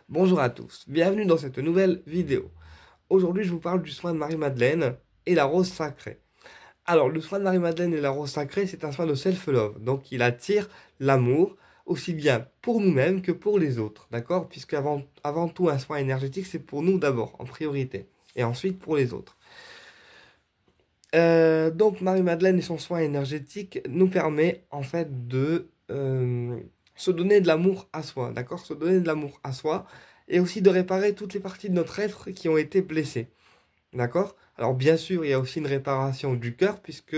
Bonjour à tous, bienvenue dans cette nouvelle vidéo. Aujourd'hui, je vous parle du soin de Marie-Madeleine et la rose sacrée. Alors, le soin de Marie-Madeleine et la rose sacrée, c'est un soin de self-love. Donc, il attire l'amour, aussi bien pour nous-mêmes que pour les autres. D'accord? Puisque avant tout, un soin énergétique, c'est pour nous d'abord, en priorité. Et ensuite pour les autres. Donc, Marie-Madeleine et son soin énergétique nous permet en fait de se donner de l'amour à soi, d'accord? Se donner de l'amour à soi et aussi de réparer toutes les parties de notre être qui ont été blessées, d'accord? Alors, bien sûr, il y a aussi une réparation du cœur puisque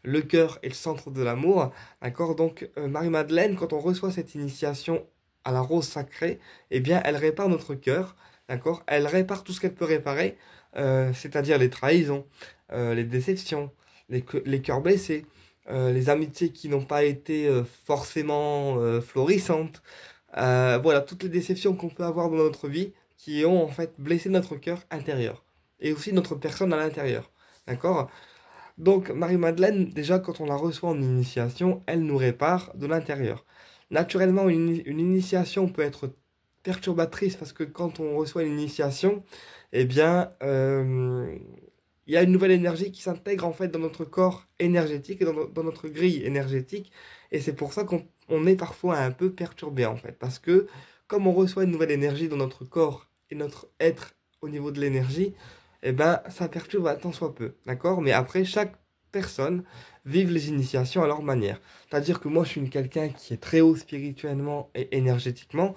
le cœur est le centre de l'amour, d'accord? Donc, Marie-Madeleine, quand on reçoit cette initiation à la rose sacrée, eh bien, elle répare notre cœur, d'accord? Elle répare tout ce qu'elle peut réparer, c'est-à-dire les trahisons, les déceptions, les cœurs blessés, les amitiés qui n'ont pas été forcément florissantes. Voilà, toutes les déceptions qu'on peut avoir dans notre vie qui ont en fait blessé notre cœur intérieur et aussi notre personne à l'intérieur. D'accord? Donc, Marie-Madeleine, déjà, quand on la reçoit en initiation, elle nous répare de l'intérieur. Naturellement, une initiation peut être perturbatrice parce que quand on reçoit l'initiation, eh bien, il y a une nouvelle énergie qui s'intègre en fait dans notre corps énergétique et dans notre grille énergétique. Et c'est pour ça qu'on est parfois un peu perturbé en fait. Parce que comme on reçoit une nouvelle énergie dans notre corps et notre être au niveau de l'énergie, eh ben, ça perturbe un tant soit peu. D'accord? Mais après, chaque personne vive les initiations à leur manière. C'est-à-dire que moi, je suis quelqu'un qui est très haut spirituellement et énergétiquement.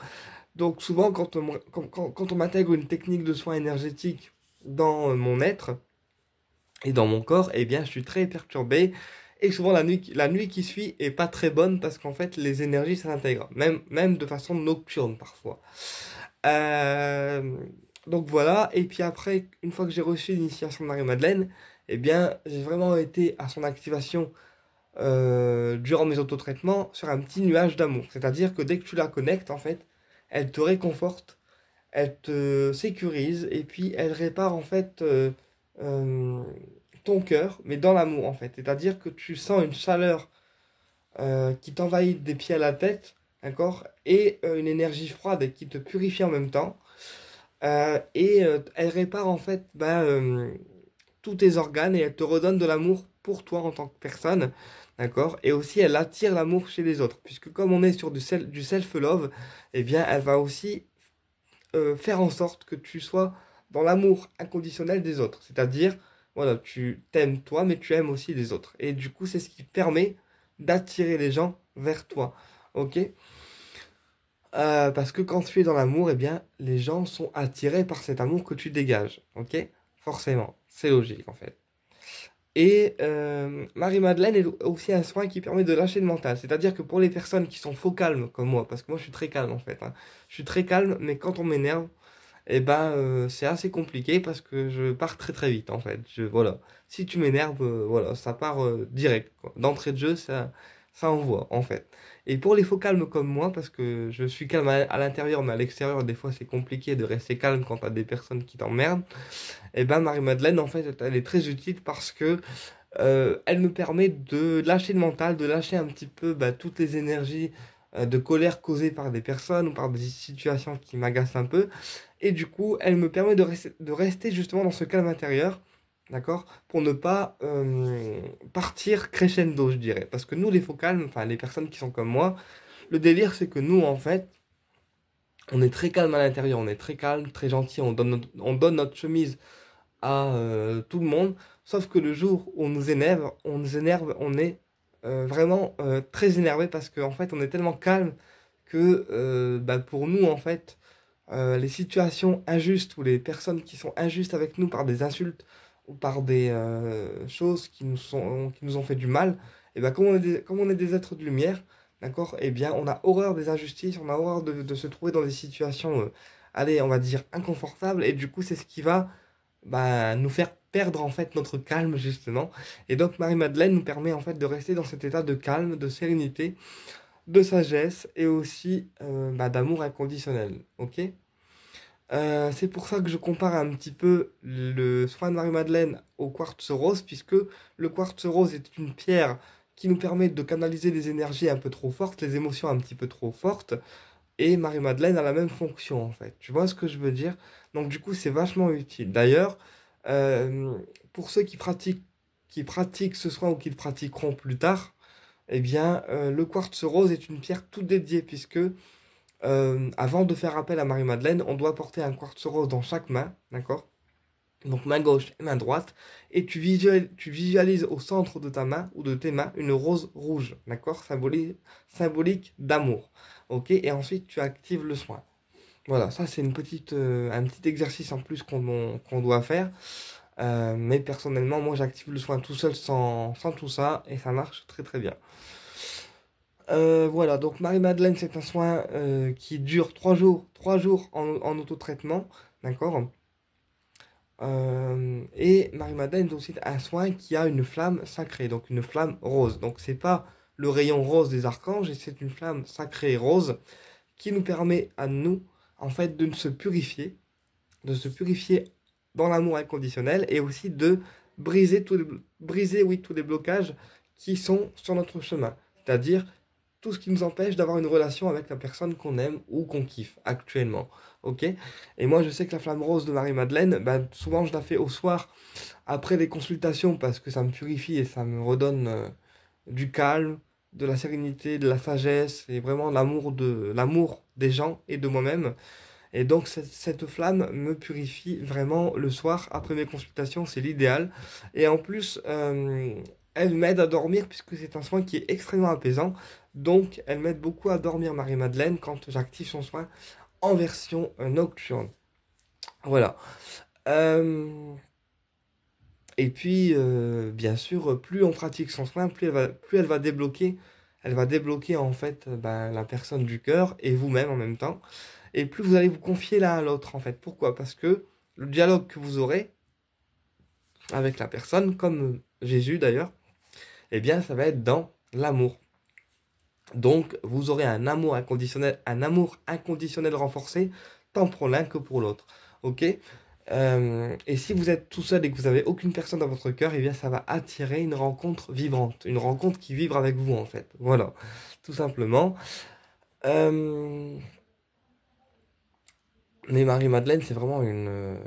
Donc souvent, quand on m'intègre une technique de soin énergétique dans mon être, et dans mon corps, eh bien, je suis très perturbé. Et souvent, la nuit qui suit est pas très bonne parce qu'en fait, les énergies s'intègrent, même de façon nocturne parfois. Euh, donc voilà. Et puis après, une fois que j'ai reçu l'initiation de Marie-Madeleine, eh bien, j'ai vraiment été à son activation durant mes autotraitements sur un petit nuage d'amour. C'est-à-dire que dès que tu la connectes, en fait, elle te réconforte, elle te sécurise et puis elle répare en fait euh, ton cœur, mais dans l'amour en fait. C'est-à-dire que tu sens une chaleur qui t'envahit des pieds à la tête, d'accord, et une énergie froide qui te purifie en même temps. Elle répare en fait tous tes organes et elle te redonne de l'amour pour toi en tant que personne, d'accord? Et aussi elle attire l'amour chez les autres, puisque comme on est sur du self-love, eh bien elle va aussi faire en sorte que tu sois dans l'amour inconditionnel des autres. C'est-à-dire, voilà, tu t'aimes toi, mais tu aimes aussi les autres. Et du coup, c'est ce qui permet d'attirer les gens vers toi. Ok? Parce que quand tu es dans l'amour, eh bien, les gens sont attirés par cet amour que tu dégages. Ok? Forcément. C'est logique, en fait. Et Marie-Madeleine est aussi un soin qui permet de lâcher le mental. C'est-à-dire que pour les personnes qui sont faux calmes, comme moi, parce que moi je suis très calme en fait, hein. Je suis très calme, mais quand on m'énerve, eh ben, c'est assez compliqué parce que je pars très très vite en fait. Voilà. Si tu m'énerves, voilà, ça part direct, quoi. D'entrée de jeu, ça envoie en fait. Et pour les faux calmes comme moi, parce que je suis calme à l'intérieur, mais à l'extérieur, des fois c'est compliqué de rester calme quand t'as des personnes qui t'emmerdent. Et ben Marie-Madeleine, en fait, elle est très utile parce que elle me permet de lâcher le mental, de lâcher un petit peu toutes les énergies de colère causées par des personnes ou par des situations qui m'agacent un peu. Et du coup, elle me permet de rester justement dans ce calme intérieur, d'accord? Pour ne pas partir crescendo, je dirais. Parce que nous, les faux calmes, enfin les personnes qui sont comme moi, le délire, c'est que nous, en fait, on est très calme à l'intérieur, on est très calme, très gentil, on donne notre chemise à tout le monde, sauf que le jour où on est vraiment très énervé parce qu'en fait, on est tellement calme que pour nous, en fait, les situations injustes ou les personnes qui sont injustes avec nous par des insultes ou par des choses qui nous ont fait du mal, et ben comme on est des êtres de lumière, d'accord, et bien on a horreur des injustices, on a horreur de se trouver dans des situations, allez, on va dire inconfortables, et du coup c'est ce qui va nous faire perdre en fait notre calme justement. Et donc Marie-Madeleine nous permet en fait de rester dans cet état de calme, de sérénité, de sagesse et aussi d'amour inconditionnel. Ok? C'est pour ça que je compare un petit peu le soin de Marie-Madeleine au quartz rose, puisque le quartz rose est une pierre qui nous permet de canaliser des énergies un peu trop fortes, les émotions un petit peu trop fortes, et Marie-Madeleine a la même fonction en fait. Tu vois ce que je veux dire? Donc du coup, c'est vachement utile. D'ailleurs, euh, pour ceux qui pratiquent ce soin ou qui le pratiqueront plus tard, eh bien, le quartz rose est une pierre toute dédiée puisque avant de faire appel à Marie-Madeleine, on doit porter un quartz rose dans chaque main, d'accord? Donc main gauche et main droite, et tu visualises au centre de ta main ou de tes mains une rose rouge, d'accord? Symbolique d'amour, ok? Et ensuite tu actives le soin. Voilà, ça c'est un petit exercice en plus qu'on doit faire. Mais personnellement, moi j'active le soin tout seul sans tout ça, et ça marche très très bien. Voilà, donc Marie-Madeleine, c'est un soin qui dure 3 jours en autotraitement, d'accord? Et Marie-Madeleine est aussi un soin qui a une flamme sacrée, donc une flamme rose. Donc c'est pas le rayon rose des archanges, et c'est une flamme sacrée rose qui nous permet à nous, en fait, de se purifier dans l'amour inconditionnel et aussi de briser, oui, tous les blocages qui sont sur notre chemin. C'est-à-dire tout ce qui nous empêche d'avoir une relation avec la personne qu'on aime ou qu'on kiffe actuellement. Ok? Et moi, je sais que la flamme rose de Marie-Madeleine, ben, souvent je la fais au soir après les consultations parce que ça me purifie et ça me redonne du calme, de la sérénité, de la sagesse et vraiment l'amour des gens et de moi-même. Et donc, cette flamme me purifie vraiment le soir après mes consultations, c'est l'idéal. Et en plus, elle m'aide à dormir puisque c'est un soin qui est extrêmement apaisant. Donc, elle m'aide beaucoup à dormir, Marie-Madeleine, quand j'active son soin en version nocturne. Voilà. Euh, et puis, bien sûr, plus on pratique son soin, plus elle va débloquer en fait ben, la personne du cœur et vous-même en même temps. Et plus vous allez vous confier l'un à l'autre en fait. Pourquoi? Parce que le dialogue que vous aurez avec la personne, comme Jésus d'ailleurs, eh bien, ça va être dans l'amour. Donc, vous aurez un amour inconditionnel renforcé, tant pour l'un que pour l'autre. Ok? Et si vous êtes tout seul et que vous n'avez aucune personne dans votre cœur, eh bien, ça va attirer une rencontre vibrante, une rencontre qui vibre avec vous, en fait. Voilà, tout simplement. Euh, mais Marie-Madeleine, c'est vraiment une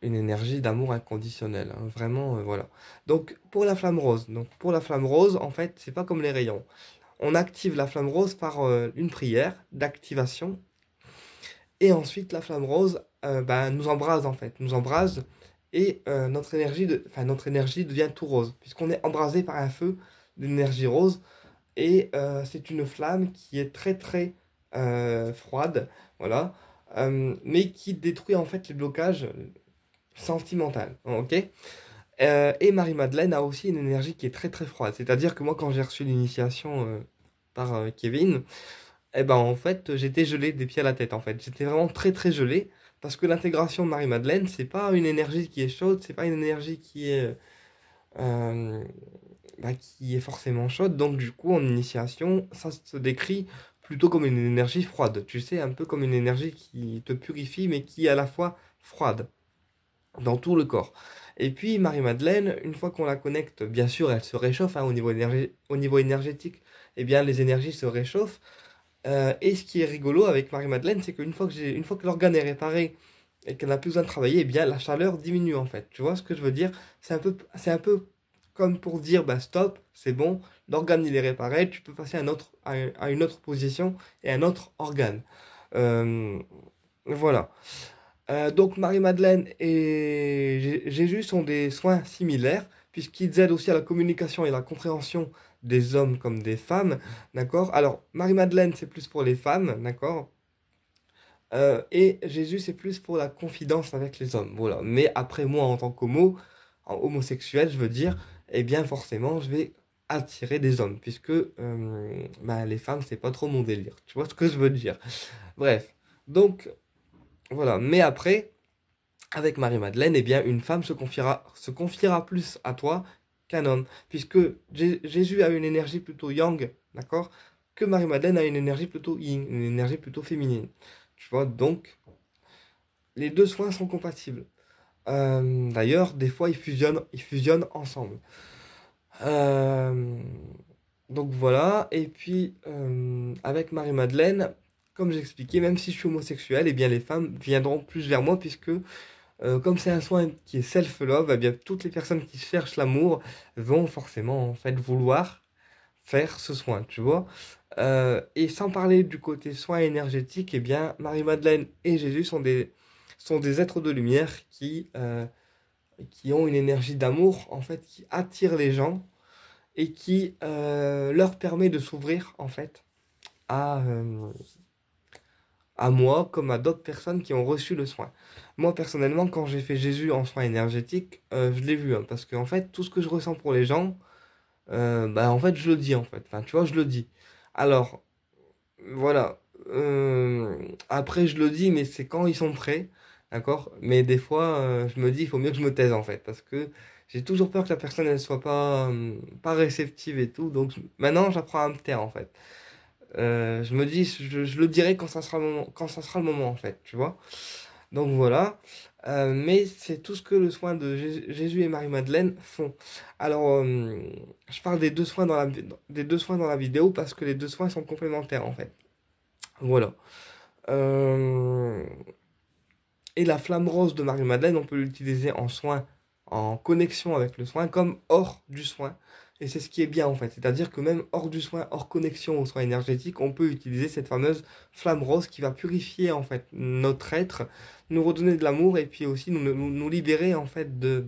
énergie d'amour inconditionnel, hein. Vraiment, voilà. Donc, pour la flamme rose, en fait, c'est pas comme les rayons. On active la flamme rose par une prière d'activation. Et ensuite, la flamme rose bah, nous embrase en fait, nous embrase et notre énergie devient tout rose, puisqu'on est embrasé par un feu d'énergie rose. Et c'est une flamme qui est très très froide, voilà, mais qui détruit en fait les blocages sentimentaux. Ok? Et Marie-Madeleine a aussi une énergie qui est très très froide. C'est-à-dire que moi, quand j'ai reçu l'initiation par Kevin, eh ben en fait, j'étais gelé des pieds à la tête en fait. J'étais vraiment très très gelé parce que l'intégration de Marie-Madeleine, c'est pas une énergie qui est chaude, c'est pas une énergie euh, qui est forcément chaude. Donc du coup, en initiation, ça se décrit plutôt comme une énergie froide. Tu sais, un peu comme une énergie qui te purifie mais qui est à la fois froide dans tout le corps. Et puis Marie-Madeleine, une fois qu'on la connecte, bien sûr, elle se réchauffe hein, au niveau énergétique. Eh bien, les énergies se réchauffent. Et ce qui est rigolo avec Marie-Madeleine, c'est une fois que l'organe est réparé et qu'elle n'a plus besoin de travailler, eh bien la chaleur diminue en fait. Tu vois ce que je veux dire? C'est un peu comme pour dire bah stop, c'est bon, l'organe il est réparé, tu peux passer à une autre position et un autre organe. Euh, voilà. Donc Marie-Madeleine et Jésus sont des soins similaires, puisqu'ils aident aussi à la communication et la compréhension des hommes comme des femmes, d'accord? Alors, Marie-Madeleine, c'est plus pour les femmes, d'accord? Et Jésus, c'est plus pour la confidence avec les hommes, voilà. Mais après, moi, en tant en homosexuel, je veux dire, eh bien, forcément, je vais attirer des hommes, puisque bah, les femmes, c'est pas trop mon délire. Tu vois ce que je veux dire? Bref. Donc, voilà. Mais après... Avec Marie-Madeleine, eh bien, une femme se confiera plus à toi qu'un homme, puisque Jésus a une énergie plutôt yang, d'accord, que Marie-Madeleine a une énergie plutôt yin, une énergie plutôt féminine. Tu vois, donc, les deux soins sont compatibles. D'ailleurs, des fois, ils fusionnent ensemble. Euh, donc voilà, et puis avec Marie-Madeleine, comme j'expliquais, même si je suis homosexuel, eh bien les femmes viendront plus vers moi puisque comme c'est un soin qui est self-love, eh bien toutes les personnes qui cherchent l'amour vont forcément en fait vouloir faire ce soin, tu vois. Et sans parler du côté soin énergétique, eh bien Marie-Madeleine et Jésus sont des êtres de lumière qui ont une énergie d'amour en fait qui attire les gens et qui leur permet de s'ouvrir en fait à, euh, à moi comme à d'autres personnes qui ont reçu le soin. Moi personnellement, quand j'ai fait Jésus en soin énergétique, je l'ai vu, hein, parce que en fait, tout ce que je ressens pour les gens, bah en fait, je le dis en fait. Enfin, tu vois, je le dis. Alors, voilà. Après, je le dis, mais c'est quand ils sont prêts, d'accord? Mais des fois, je me dis, il faut mieux que je me taise en fait, parce que j'ai toujours peur que la personne ne soit pas réceptive et tout. Donc maintenant, j'apprends à me taire en fait. Je me dis, je le dirai quand ça sera le moment, quand ça sera le moment en fait, tu vois. Donc voilà. Mais c'est tout ce que le soin de Jésus et Marie-Madeleine font. Alors, je parle des deux soins des deux soins dans la vidéo parce que les deux soins sont complémentaires en fait. Voilà. Euh, et la flamme rose de Marie-Madeleine, on peut l'utiliser en soin, en connexion avec le soin, comme hors du soin. Et c'est ce qui est bien en fait. C'est-à-dire que même hors du soin, hors connexion au soin énergétique, on peut utiliser cette fameuse flamme rose qui va purifier en fait notre être, nous redonner de l'amour et puis aussi nous libérer en fait de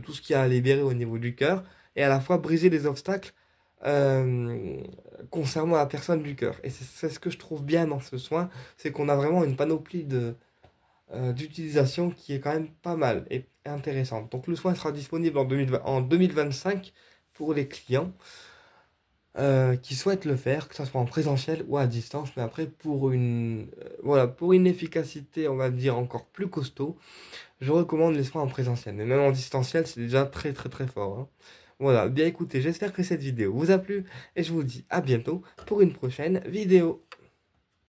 tout ce qu'il y a à libérer au niveau du cœur et à la fois briser les obstacles euh, concernant la personne du cœur. Et c'est ce que je trouve bien dans ce soin, c'est qu'on a vraiment une panoplie d'utilisation qui est quand même pas mal et intéressante. Donc le soin sera disponible en 2025 pour les clients qui souhaitent le faire, que ce soit en présentiel ou à distance. Mais après, voilà, pour une efficacité, on va dire, encore plus costaud, je recommande les soins en présentiel. Mais même en distanciel, c'est déjà très très très fort, hein. Voilà, bien écoutez, j'espère que cette vidéo vous a plu et je vous dis à bientôt pour une prochaine vidéo.